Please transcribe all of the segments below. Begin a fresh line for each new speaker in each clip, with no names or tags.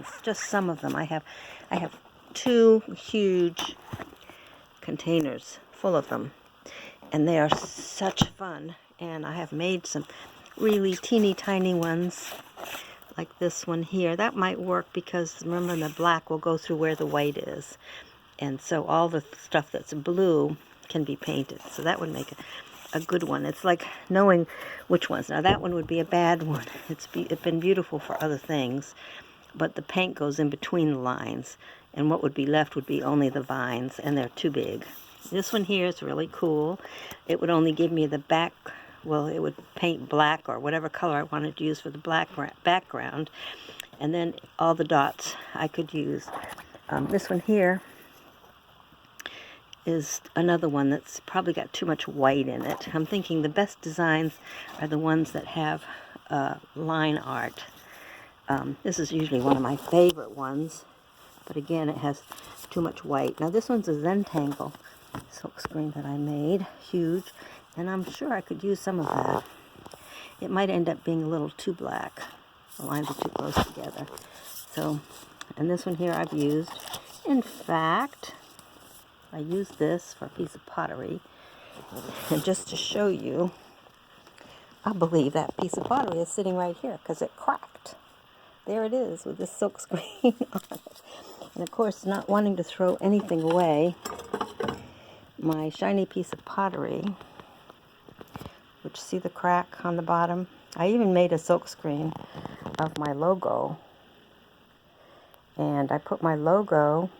ones, just some of them. I have 2 huge containers full of them, and they are such fun. And I have made some really teeny tiny ones like this one here. That might work because remember the black will go through where the white is, and so all the stuff that's blue can be painted, so that would make a good one. It's like knowing which ones. Now that one would be a bad one. It's been beautiful for other things, but the paint goes in between the lines, and what would be left would be only the vines, and they're too big. This one here is really cool. It would only give me the back, well, it would paint black or whatever color I wanted to use for the black background, and then all the dots I could use. This one here is another one that's probably got too much white in it. I'm thinking the best designs are the ones that have line art. This is usually one of my favorite ones, but again, it has too much white. Now this one's a Zentangle silkscreen that I made, huge, and I'm sure I could use some of that. It might end up being a little too black. The lines are too close together. So, and this one here I've used. In fact, I used this for a piece of pottery, and just to show you, I believe that piece of pottery is sitting right here because it cracked. There it is with this silk screen on it. And of course, not wanting to throw anything away, my shiny piece of pottery, which see the crack on the bottom? I even made a silk screen of my logo, and I put my logo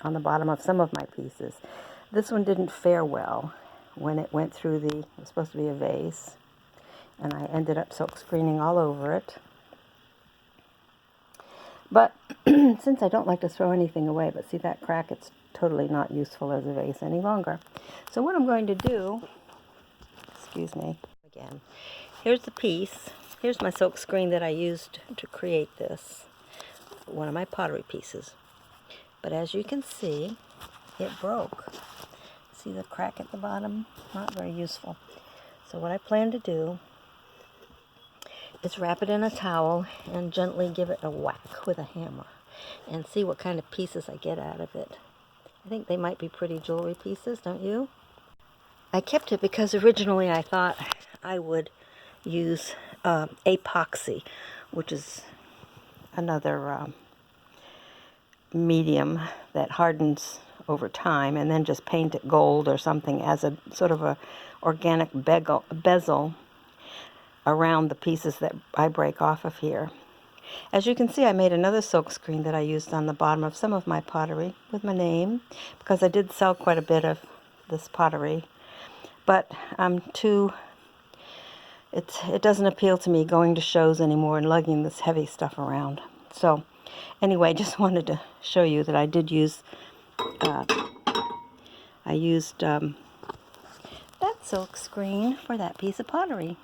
on the bottom of some of my pieces. This one didn't fare well when it went through it was supposed to be a vase, and I ended up silk screening all over it. But since I don't like to throw anything away, but see that crack, it's totally not useful as a vase any longer. So what I'm going to do, excuse me, again, here's the piece. Here's my silk screen that I used to create this, one of my pottery pieces. But as you can see, it broke. See the crack at the bottom? Not very useful. So what I plan to do is wrap it in a towel and gently give it a whack with a hammer and see what kind of pieces I get out of it. I think they might be pretty jewelry pieces, don't you? I kept it because originally I thought I would use epoxy, which is another medium that hardens over time, and then just paint it gold or something as a sort of a organic bezel around the pieces that I break off of here. As you can see, I made another silk screen that I used on the bottom of some of my pottery with my name, because I did sell quite a bit of this pottery, but it doesn't appeal to me going to shows anymore and lugging this heavy stuff around. So anyway, just wanted to show you that I did use, that silk screen for that piece of pottery.